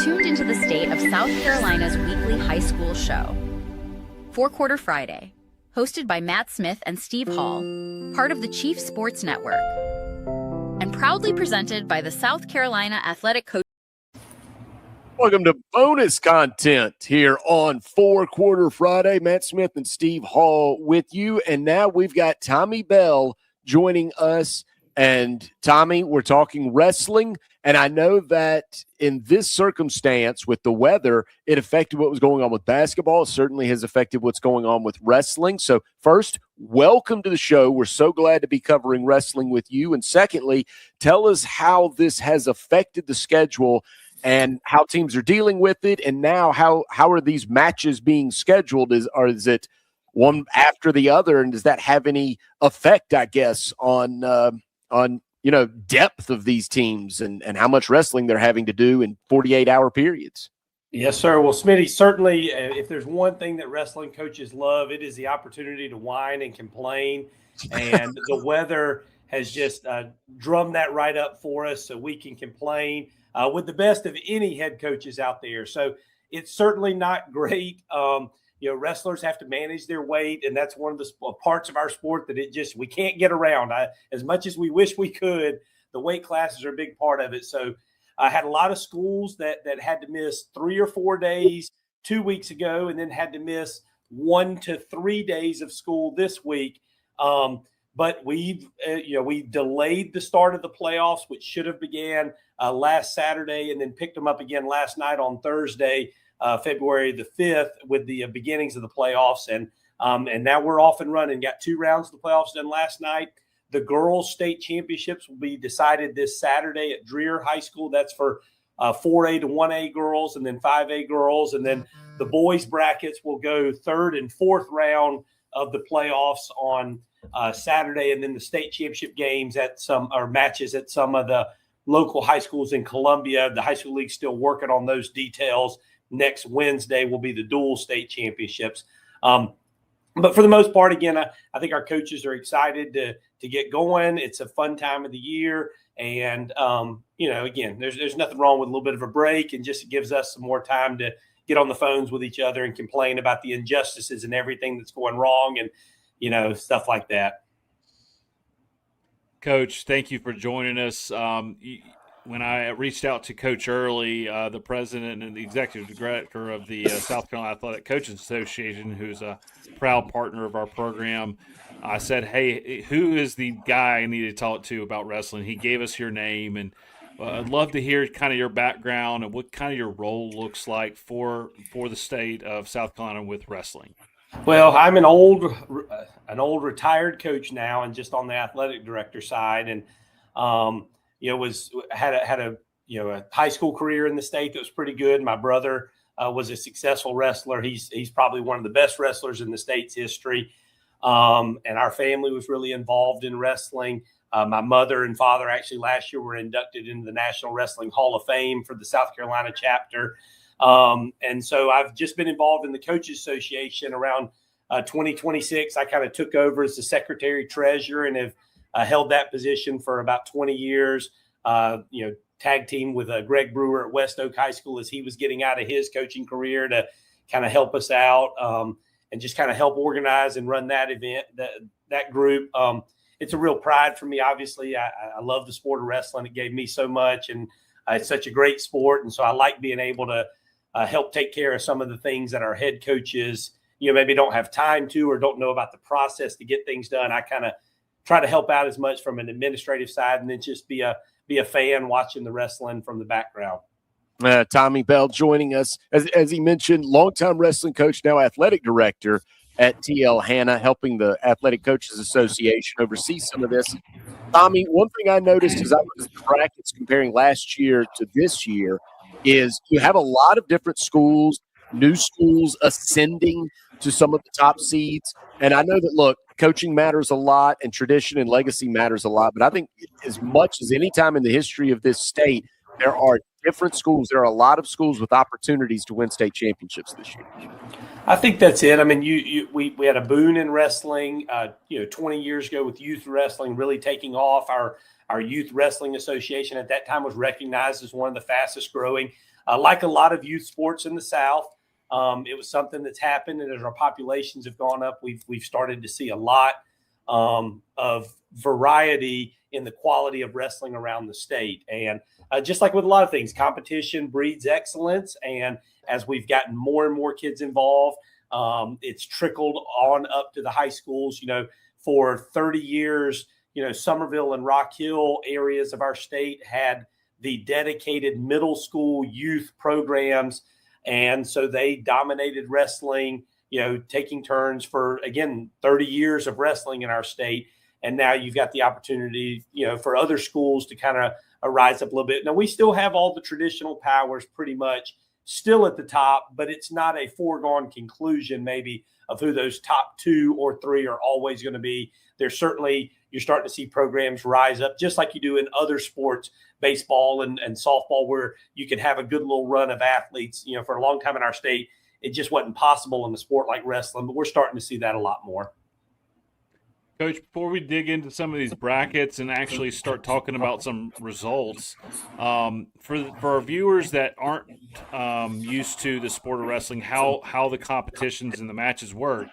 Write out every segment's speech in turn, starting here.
tuned into the state of South Carolina's weekly high school show, Four Quarter Friday, hosted by Matt Smith and Steve Hall, part of the Chief Sports Network, and proudly presented by the South Carolina Athletic Coach. Welcome to bonus content here on Four Quarter Friday. Matt Smith and Steve Hall with you, and now we've got Tommy Bell joining us. And Tommy, we're talking wrestling, and I know that in this circumstance with the weather, it affected what was going on with basketball. It certainly has affected what's going on with wrestling. So first, welcome to the show. We're so glad to be covering wrestling with you. And secondly, tell us how this has affected the schedule and how teams are dealing with it. And now how are these matches being scheduled? Is it one after the other? And does that have any effect, I guess, on depth of these teams and how much wrestling they're having to do in 48-hour periods? Yes, sir. Well, Smitty, certainly if there's one thing that wrestling coaches love, it is the opportunity to whine and complain. And the weather has just drummed that right up for us so we can complain with the best of any head coaches out there. So it's certainly not great. Wrestlers have to manage their weight, and that's one of the parts of our sport that we can't get around. As much as we wish we could, the weight classes are a big part of it. So I had a lot of schools that had to miss 3 or 4 days 2 weeks ago, and then had to miss 1 to 3 days of school this week. But we delayed the start of the playoffs, which should have began last Saturday, and then picked them up again last night on Thursday, February the 5th, with the beginnings of the playoffs. And now we're off and running. Got 2 rounds of the playoffs done last night. The girls' state championships will be decided this Saturday at Dreer High School. That's for 4A to 1A girls, and then 5A girls. And then the boys' brackets will go 3rd and 4th round of the playoffs on Saturday. And then the state championship games matches at some of the local high schools in Columbia. The high school league's still working on those details. Next Wednesday will be the dual state championships. But for the most part, again, I think our coaches are excited to get going. It's a fun time of the year. And, again, there's nothing wrong with a little bit of a break, and just gives us some more time to get on the phones with each other and complain about the injustices and everything that's going wrong and, stuff like that. Coach, thank you for joining us. When I reached out to Coach Early, the president and the executive director of the South Carolina Athletic Coaches Association, who's a proud partner of our program, I said, hey, who is the guy I need to talk to about wrestling? He gave us your name, and I'd love to hear kind of your background and what kind of your role looks like for the state of South Carolina with wrestling. Well, I'm an old retired coach now, and just on the athletic director side, and had a high school career in the state that was pretty good. My brother was a successful wrestler. He's probably one of the best wrestlers in the state's history. And our family was really involved in wrestling. My mother and father actually last year were inducted into the National Wrestling Hall of Fame for the South Carolina chapter. And so I've just been involved in the Coaches Association around 2026. I kind of took over as the secretary treasurer and have held that position for about 20 years, tag team with Greg Brewer at West Oak High School as he was getting out of his coaching career to kind of help us out and just kind of help organize and run that event, that group. It's a real pride for me. Obviously, I love the sport of wrestling. It gave me so much, and it's such a great sport. And so I like being able to help take care of some of the things that our head coaches, maybe don't have time to or don't know about the process to get things done. I kind of try to help out as much from an administrative side, and then just be a fan watching the wrestling from the background. Tommy Bell joining us, as he mentioned, longtime wrestling coach, now athletic director at TL Hanna, helping the Athletic Coaches Association oversee some of this. Tommy, one thing I noticed as I was at the brackets comparing last year to this year is you have a lot of different schools, new schools ascending to some of the top seeds. And I know that, look, coaching matters a lot and tradition and legacy matters a lot. But I think as much as any time in the history of this state, there are different schools. There are a lot of schools with opportunities to win state championships this year. I think that's it. I mean, we had a boon in wrestling, 20 years ago with youth wrestling really taking off. Our youth wrestling association at that time was recognized as one of the fastest growing like a lot of youth sports in the South, it was something that's happened, and as our populations have gone up, we've started to see a lot of variety in the quality of wrestling around the state. And just like with a lot of things, competition breeds excellence. And as we've gotten more and more kids involved, it's trickled on up to the high schools. For 30 years, Somerville and Rock Hill areas of our state had the dedicated middle school youth programs. And so they dominated wrestling, taking turns for, again, 30 years of wrestling in our state. And now you've got the opportunity, for other schools to kind of rise up a little bit. Now, we still have all the traditional powers pretty much still at the top, but it's not a foregone conclusion maybe of who those top 2 or 3 are always going to be. There's certainly, you're starting to see programs rise up just like you do in other sports, baseball and softball, where you can have a good little run of athletes. For a long time in our state, it just wasn't possible in a sport like wrestling, but we're starting to see that a lot more. Coach, before we dig into some of these brackets and actually start talking about some results, for our viewers that aren't used to the sport of wrestling, how the competitions and the matches work,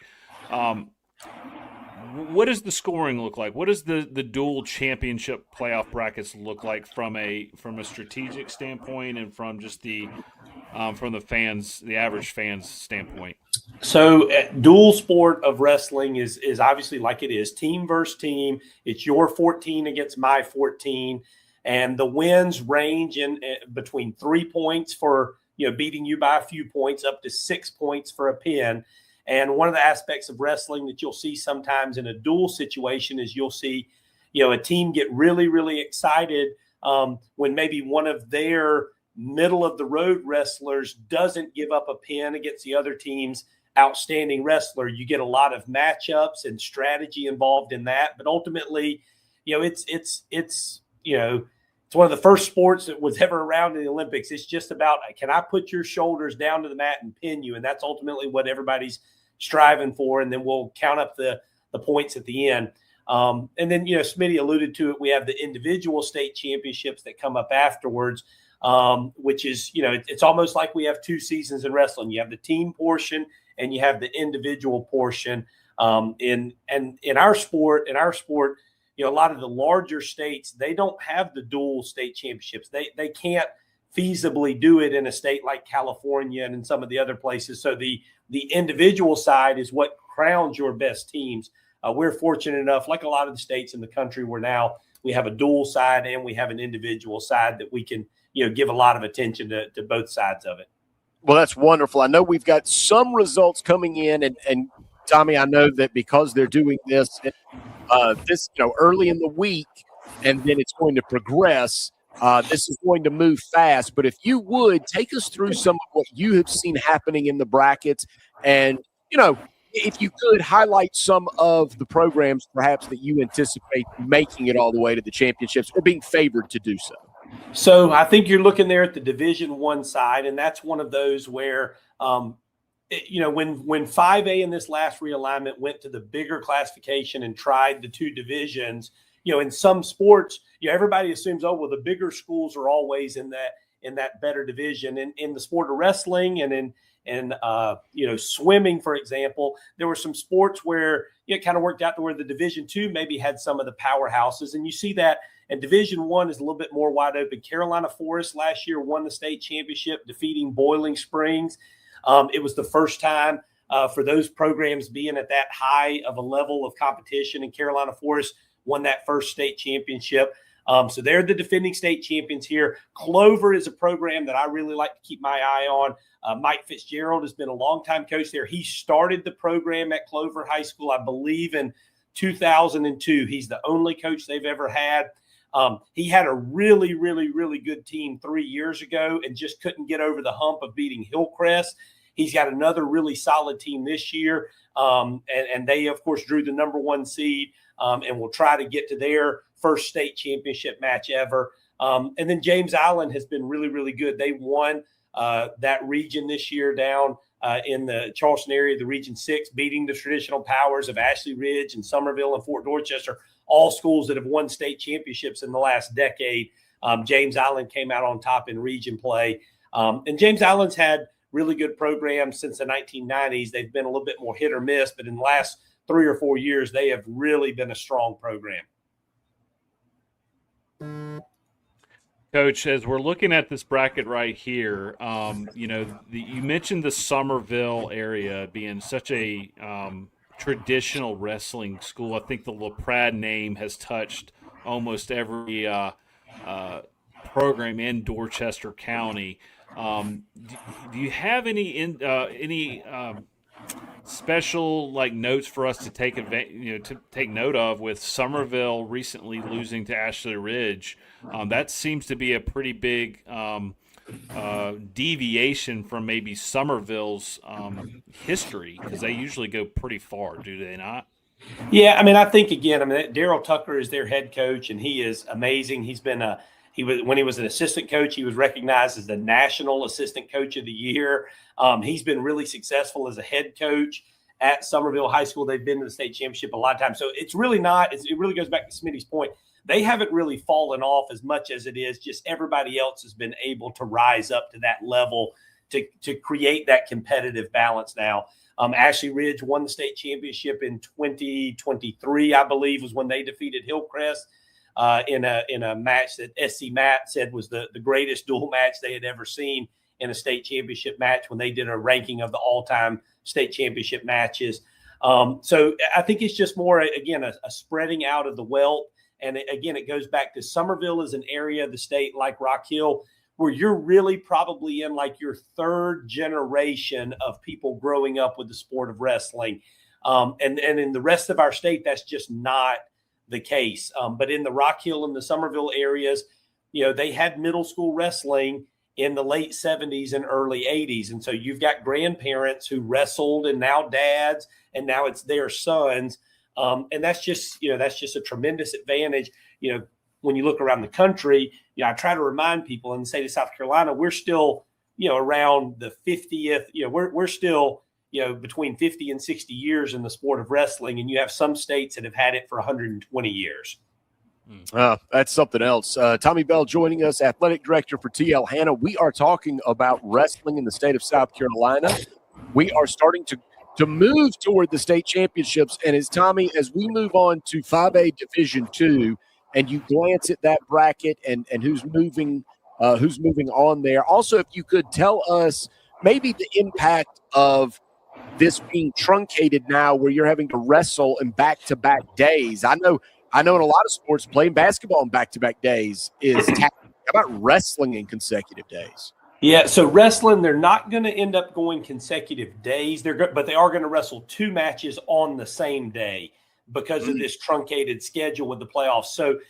what does the scoring look like? What does the dual championship playoff brackets look like from a strategic standpoint and from just from the average fans standpoint? So dual sport of wrestling is obviously like it is team versus team. It's your 14 against my 14. And the wins range in between 3 points for, beating you by a few points up to 6 points for a pin. And one of the aspects of wrestling that you'll see sometimes in a dual situation is you'll see, a team get really, really excited when maybe one of their middle of the road wrestlers doesn't give up a pin against the other team's outstanding wrestler. You get a lot of matchups and strategy involved in that. But ultimately, it's one of the first sports that was ever around in the Olympics. It's just about, can I put your shoulders down to the mat and pin you? And that's ultimately what everybody's striving for. And then we'll count up the points at the end. And then, Smitty alluded to it. We have the individual state championships that come up afterwards, which is, it's almost like we have 2 seasons in wrestling. You have the team portion and you have the individual portion. In our sport, a lot of the larger states, they don't have the dual state championships. They can't feasibly do it in a state like California and in some of the other places. So the individual side is what crowns your best teams. We're fortunate enough, like a lot of the states in the country, where now we have a dual side and we have an individual side that we can, give a lot of attention to both sides of it. Well, that's wonderful. I know we've got some results coming in, and Tommy, I know that because they're doing this early in the week, and then it's going to progress. This is going to move fast. But if you would take us through some of what you have seen happening in the brackets, and if you could highlight some of the programs perhaps that you anticipate making it all the way to the championships or being favored to do so. So I think you're looking there at the Division I side, and that's one of those where, when 5A in this last realignment went to the bigger classification and tried the 2 divisions, in some sports, everybody assumes, the bigger schools are always in that better division. And in the sport of wrestling and in swimming, for example, there were some sports where it kind of worked out to where the Division II maybe had some of the powerhouses, and you see that. And Division I is a little bit more wide open. Carolina Forest last year won the state championship, defeating Boiling Springs. It was the first time for those programs being at that high of a level of competition, and Carolina Forest won that first state championship. So they're the defending state champions here. Clover is a program that I really like to keep my eye on. Mike Fitzgerald has been a longtime coach there. He started the program at Clover High School, I believe, in 2002. He's the only coach they've ever had. He had a really, really, really good team 3 years ago and just couldn't get over the hump of beating Hillcrest. He's got another really solid team this year. And they, of course, drew the number 1 seed and will try to get to their first state championship match ever. And then James Island has been really, really good. They won that region this year down in the Charleston area, the Region 6, beating the traditional powers of Ashley Ridge and Somerville and Fort Dorchester, all schools that have won state championships in the last decade. James Island came out on top in region play. And James Island's had really good programs since the 1990s. They've been a little bit more hit or miss, but in the last 3 or 4 years, they have really been a strong program. Coach, as we're looking at this bracket right here, you mentioned the Somerville area being such a traditional wrestling school. I think the LaPrade name has touched almost every program in Dorchester County. Do you have any special notes for us to take note of with Somerville recently losing to Ashley Ridge? That seems to be a pretty big deviation from maybe Somerville's history, because they usually go pretty far, do they not? Yeah, I think again, Daryl Tucker is their head coach, and he is amazing. When he was an assistant coach, he was recognized as the National Assistant Coach of the Year. He's been really successful as a head coach at Somerville High School. They've been to the state championship a lot of times. So it's really not – it really goes back to Smitty's point. They haven't really fallen off as much as it is just everybody else has been able to rise up to that level to create that competitive balance now. Ashley Ridge won the state championship in 2023, I believe, was when they defeated Hillcrest. In a match that SC Matt said was the greatest dual match they had ever seen in a state championship match when they did a ranking of the all-time state championship matches. So I think it's just more, again, a spreading out of the wealth. And again, it goes back to Somerville as an area of the state like Rock Hill, where you're really probably in your third generation of people growing up with the sport of wrestling. And in the rest of our state, that's just not the case. But in the Rock Hill and the Somerville areas, they had middle school wrestling in the late 70s and early 80s. And so you've got grandparents who wrestled and now dads, and now it's their sons. And that's just a tremendous advantage. When you look around the country, I try to remind people in the state of South Carolina, we're still, around the 50th, we're still, between 50 and 60 years in the sport of wrestling. And you have some states that have had it for 120 years. That's something else. Tommy Bell joining us, athletic director for TL Hanna. We are talking about wrestling in the state of South Carolina. We are starting to move toward the state championships. And as we move on to 5A Division II, and you glance at that bracket and who's moving on there. Also, if you could tell us maybe the impact of this being truncated now, where you're having to wrestle in back-to-back days. I know in a lot of sports, playing basketball in back-to-back days is taxing. How about wrestling in consecutive days? Yeah, so wrestling, they're not going to end up going consecutive days. But they are going to wrestle 2 matches on the same day because of this truncated schedule with the playoffs. So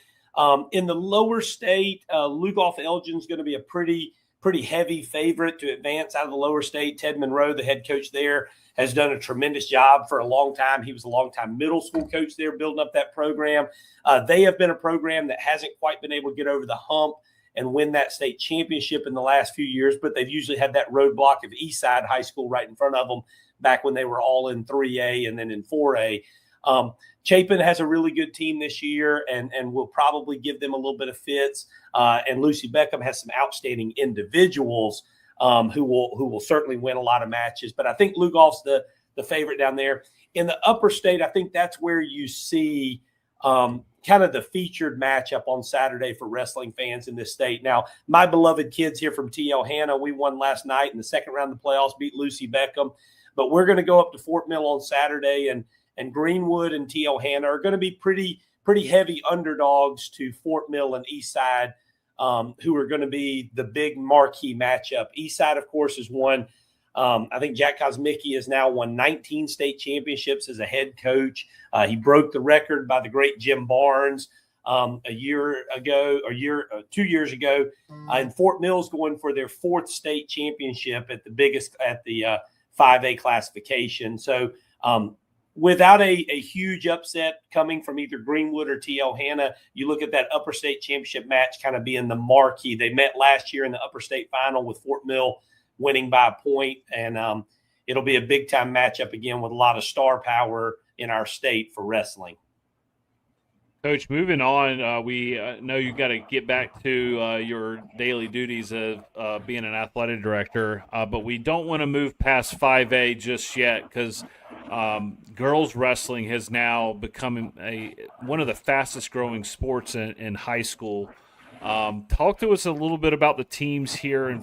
in the lower state, Lugoff Elgin's going to be a pretty heavy favorite to advance out of the lower state. Ted Monroe, the head coach there, has done a tremendous job for a long time. He was a long-time middle school coach there, building up that program. They have been a program that hasn't quite been able to get over the hump and win that state championship in the last few years, but they've usually had that roadblock of Eastside High School right in front of them back when they were all in 3A and then in 4A. Chapin has a really good team this year and will probably give them a little bit of fits. And Lucy Beckham has some outstanding individuals who will certainly win a lot of matches. But I think Lugoff's the favorite down there. In the upper state, I think that's where you see kind of the featured matchup on Saturday for wrestling fans in this state. Now, my beloved kids here from TL Hanna, we won last night in the second round of the playoffs, beat Lucy Beckham. But we're going to go up to Fort Mill on Saturday, and Greenwood and TL Hanna are going to be pretty heavy underdogs to Fort Mill and Eastside, who are going to be the big marquee matchup. Eastside, of course, has won. I think Jack Kosmicki has now won 19 state championships as a head coach. He broke the record by the great Jim Barnes 2 years ago. And Fort Mill's going for their 4th state championship at the 5A classification. So without a huge upset coming from either Greenwood or TL Hanna, you look at that upper state championship match kind of being the marquee. They met last year in the upper state final with Fort Mill winning by a point, and it'll be a big-time matchup again with a lot of star power in our state for wrestling. Coach, moving on, we know you got to get back to your daily duties of being an athletic director, but we don't want to move past 5A just yet because girls wrestling has now become one of the fastest growing sports in high school. Talk to us a little bit about the teams here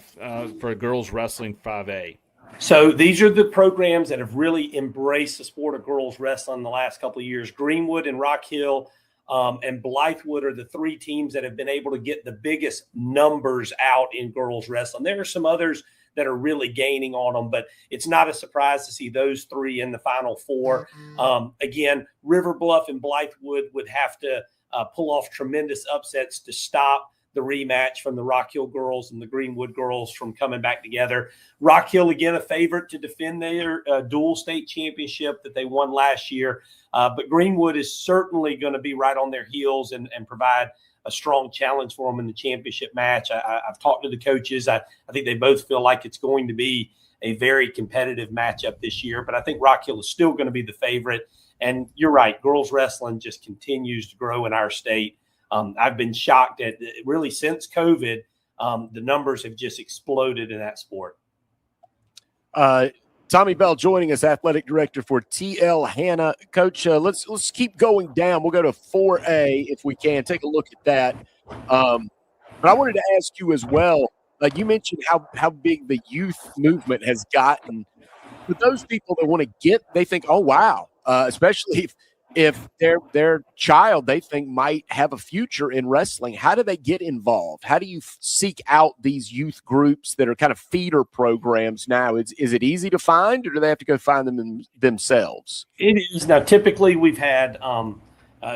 for girls wrestling 5A. So these are the programs that have really embraced the sport of girls wrestling in the last couple of years. Greenwood and Rock Hill and Blythewood are the three teams that have been able to get the biggest numbers out in girls wrestling. There are some others that are really gaining on them, but it's not a surprise to see those three in the Final Four. Again, River Bluff and Blythewood would have to pull off tremendous upsets to stop the rematch from the Rock Hill girls and the Greenwood girls from coming back together. Rock Hill, again, a favorite to defend their dual state championship that they won last year. But Greenwood is certainly going to be right on their heels and provide a strong challenge for them in the championship match. I've talked to the coaches. I think they both feel like it's going to be a very competitive matchup this year. But I think Rock Hill is still going to be the favorite. And you're right, girls wrestling just continues to grow in our state. I've been shocked at really since COVID, the numbers have just exploded in that sport. Tommy Bell joining us, athletic director for TL Hanna. Coach, let's keep going down. We'll go to 4A if we can. Take a look at that. But I wanted to ask you as well. You mentioned how big the youth movement has gotten. For those people that want to get, they think, oh wow, especially if their child they think might have a future in wrestling. How do they get involved? How do you seek out these youth groups that are kind of feeder programs now? Is it easy to find, or do they have to go find them themselves? It is. Now, typically we've had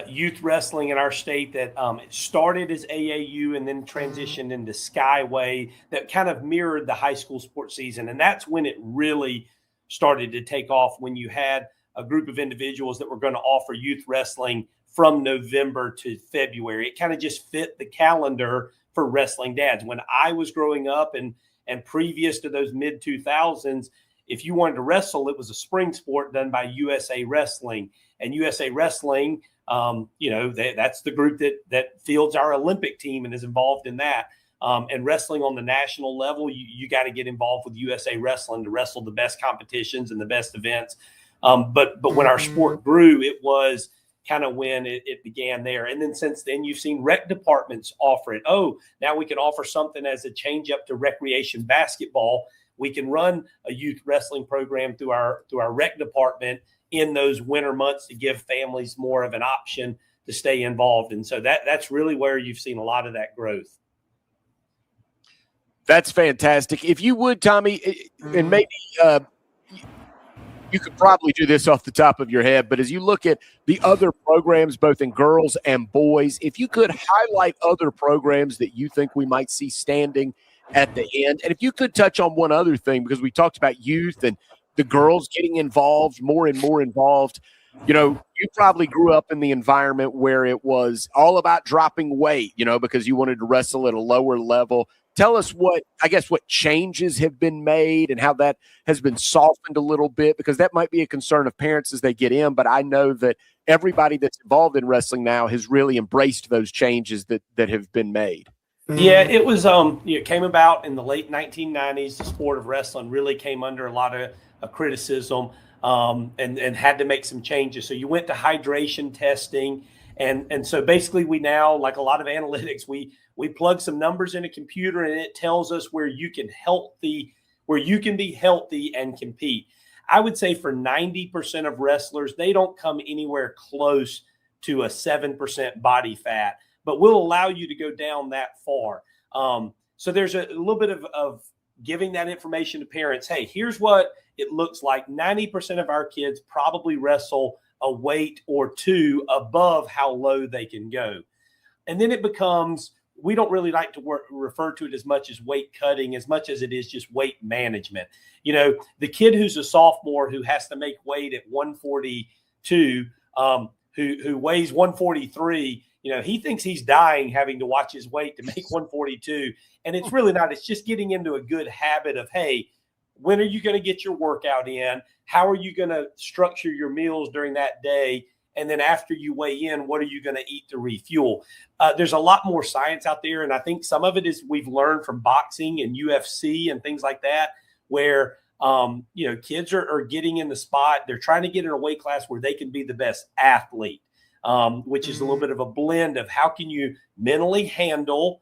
youth wrestling in our state that it started as AAU and then transitioned into Skyway that kind of mirrored the high school sports season. And that's when it really started to take off, when you had a group of individuals that were going to offer youth wrestling from November to February. It kind of just fit the calendar for wrestling dads. When I was growing up and previous to those mid 2000s, if you wanted to wrestle, it was a spring sport done by USA Wrestling. And USA Wrestling, that's the group that fields our Olympic team and is involved in that. And wrestling on the national level, you got to get involved with USA Wrestling to wrestle the best competitions and the best events. But when our sport grew, it was kind of when it began there. And then since then, you've seen rec departments offer it. Oh, now we can offer something as a change up to recreation basketball. We can run a youth wrestling program through our rec department in those winter months to give families more of an option to stay involved. And so that's really where you've seen a lot of that growth. That's fantastic. If you would, Tommy, and maybe you could probably do this off the top of your head, but as you look at the other programs, both in girls and boys, if you could highlight other programs that you think we might see standing at the end, and if you could touch on one other thing, because we talked about youth and the girls getting involved, more and more involved. You know, you probably grew up in the environment where it was all about dropping weight, because you wanted to wrestle at a lower level. Tell us what changes have been made and how that has been softened a little bit, because that might be a concern of parents as they get in. But I know that everybody that's involved in wrestling now has really embraced those changes that have been made. Yeah, it was, it came about in the late 1990s. The sport of wrestling really came under a lot of criticism and had to make some changes. So you went to hydration testing. And so basically we now, like a lot of analytics, we plug some numbers in a computer and it tells us where you can be healthy and compete. I would say for 90% of wrestlers, they don't come anywhere close to a 7% body fat, but we'll allow you to go down that far. So there's a little bit of giving that information to parents. Hey, here's what it looks like. 90% of our kids probably wrestle a weight or two above how low they can go. And then it becomes, we don't really like to refer to it as much as weight cutting, as much as it is just weight management. The kid who's a sophomore who has to make weight at 142, who weighs 143, he thinks he's dying having to watch his weight to make 142. And it's really not. It's just getting into a good habit of, hey, when are you going to get your workout in? How are you going to structure your meals during that day? And then after you weigh in, what are you going to eat to refuel? There's a lot more science out there. And I think some of it is we've learned from boxing and UFC and things like that, where, kids are getting in the spot. They're trying to get in a weight class where they can be the best athlete, which is a little bit of a blend of how can you mentally handle,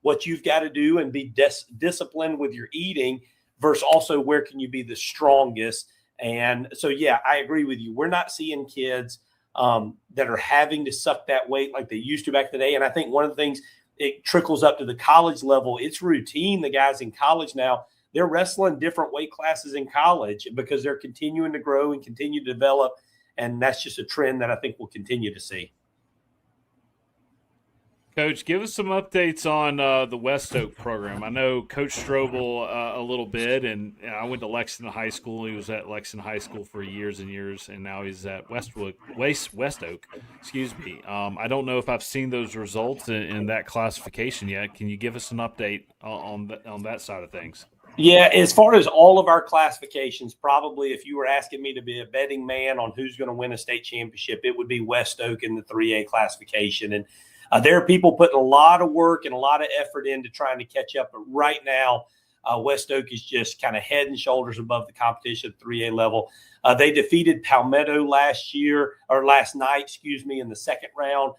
what you've got to do and be disciplined with your eating versus also where can you be the strongest. And so, yeah, I agree with you. We're not seeing kids that are having to suck that weight like they used to back in the day. And I think one of the things, it trickles up to the college level. It's routine. The guys in college now, they're wrestling different weight classes in college because they're continuing to grow and continue to develop. And that's just a trend that I think we'll continue to see. Coach, give us some updates on the West Oak program. I know Coach Strobel a little bit, and I went to Lexington High School. He was at Lexington High School for years and years, and now he's at West Oak. Excuse me. I don't know if I've seen those results in that classification yet. Can you give us an update on that side of things? Yeah, as far as all of our classifications, probably if you were asking me to be a betting man on who's going to win a state championship, it would be West Oak in the 3A classification. And there are people putting a lot of work and a lot of effort into trying to catch up. But right now, West Oak is just kind of head and shoulders above the competition at 3A level. They defeated Palmetto last night, in the second round.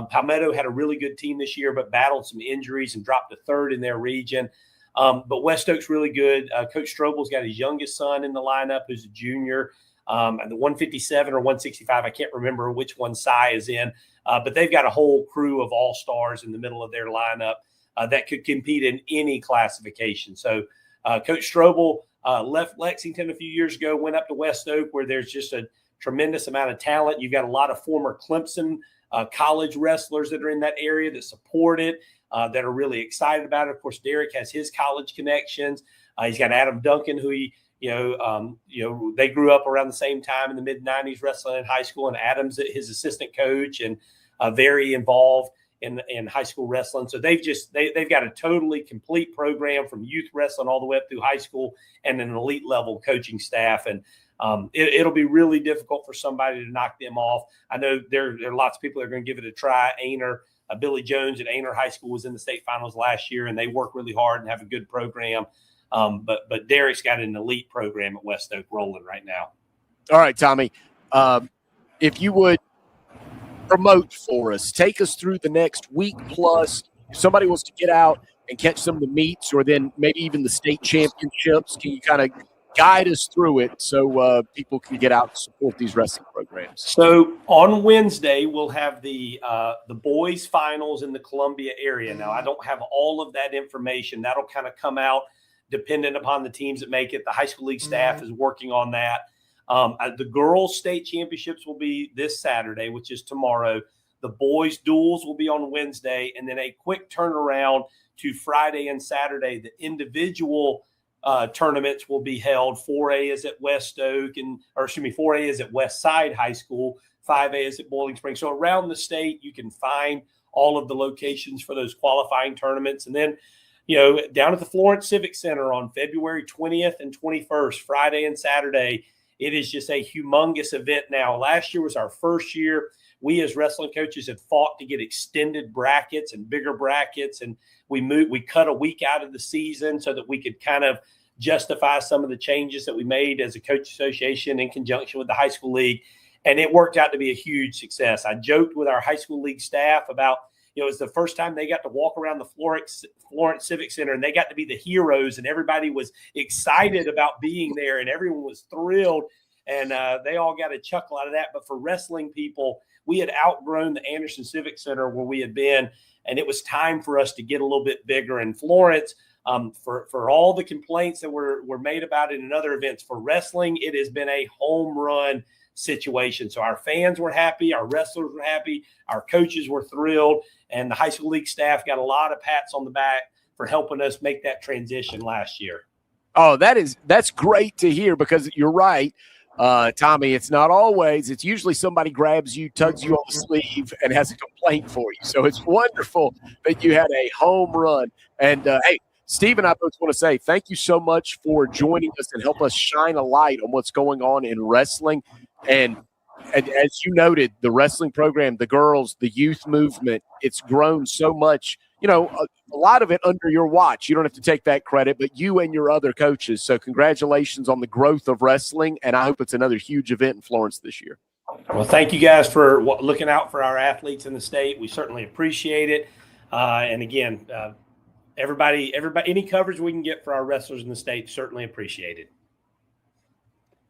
Palmetto had a really good team this year, but battled some injuries and dropped to third in their region. But West Oak's really good. Coach Strobel's got his youngest son in the lineup, who's a junior. The 157 or 165, I can't remember which one Cy is in, but they've got a whole crew of all-stars in the middle of their lineup that could compete in any classification. So Coach Strobel left Lexington a few years ago, went up to West Oak, where there's just a tremendous amount of talent. You've got a lot of former Clemson college wrestlers that are in that area that support it, that are really excited about it. Of course, Derek has his college connections. He's got Adam Duncan, who they grew up around the same time in the mid-'90s wrestling in high school, and Adam's his assistant coach and very involved in high school wrestling. So they've got a totally complete program from youth wrestling all the way up through high school and an elite level coaching staff. And it'll be really difficult for somebody to knock them off. I know there are lots of people that are going to give it a try. Billy Jones at Ainer High School was in the state finals last year, and they work really hard and have a good program. But Derek's got an elite program at West Oak rolling right now. All right, Tommy, if you would promote for us, take us through the next week plus. If somebody wants to get out and catch some of the meets or then maybe even the state championships, can you kind of guide us through it so people can get out and support these wrestling programs? So on Wednesday, we'll have the boys finals in the Columbia area. Now, I don't have all of that information. That'll kind of come out dependent upon the teams that make it. The high school league staff is working on that. The girls' state championships will be this Saturday, which is tomorrow. The boys' duels will be on Wednesday, and then a quick turnaround to Friday and Saturday. The individual tournaments will be held. 4A is at West Oak, 4A is at West Side High School. 5A is at Boiling Springs. So around the state, you can find all of the locations for those qualifying tournaments. And then, down at the Florence Civic Center on February 20th and 21st, Friday and Saturday, it is just a humongous event now. Last year was our first year. We as wrestling coaches had fought to get extended brackets and bigger brackets, and we cut a week out of the season so that we could kind of justify some of the changes that we made as a coach association in conjunction with the high school league. And it worked out to be a huge success. I joked with our high school league staff about, it was the first time they got to walk around the Florence Civic Center, and they got to be the heroes, and everybody was excited about being there, and everyone was thrilled, and they all got a chuckle out of that. But for wrestling people, we had outgrown the Anderson Civic Center where we had been, and it was time for us to get a little bit bigger. In Florence, for all the complaints that were made about it in other events, for wrestling, it has been a home run situation. So our fans were happy, our wrestlers were happy, our coaches were thrilled, and the high school league staff got a lot of pats on the back for helping us make that transition last year. Oh, that's great to hear, because you're right, Tommy. It's not always. It's usually somebody grabs you, tugs you on the sleeve, and has a complaint for you. So it's wonderful that you had a home run. And hey, Steve and I both want to say thank you so much for joining us and help us shine a light on what's going on in wrestling. And And as you noted, the wrestling program, the girls, the youth movement, it's grown so much, a lot of it under your watch. You don't have to take that credit, but you and your other coaches. So congratulations on the growth of wrestling, and I hope it's another huge event in Florence this year. Well, thank you guys for looking out for our athletes in the state. We certainly appreciate it. And again, everybody, any coverage we can get for our wrestlers in the state, certainly appreciated.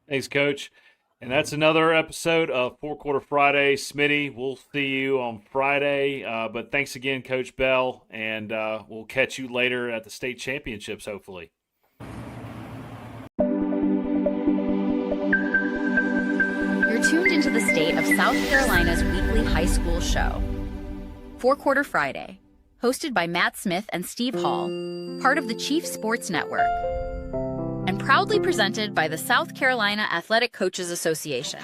Thanks, Coach. And that's another episode of Four Quarter Friday. Smitty, we'll see you on Friday. But thanks again, Coach Bell, and we'll catch you later at the state championships, hopefully. You're tuned into the state of South Carolina's weekly high school show, Four Quarter Friday, hosted by Matt Smith and Steve Hall, part of the Chief Sports Network, and proudly presented by the South Carolina Athletic Coaches Association.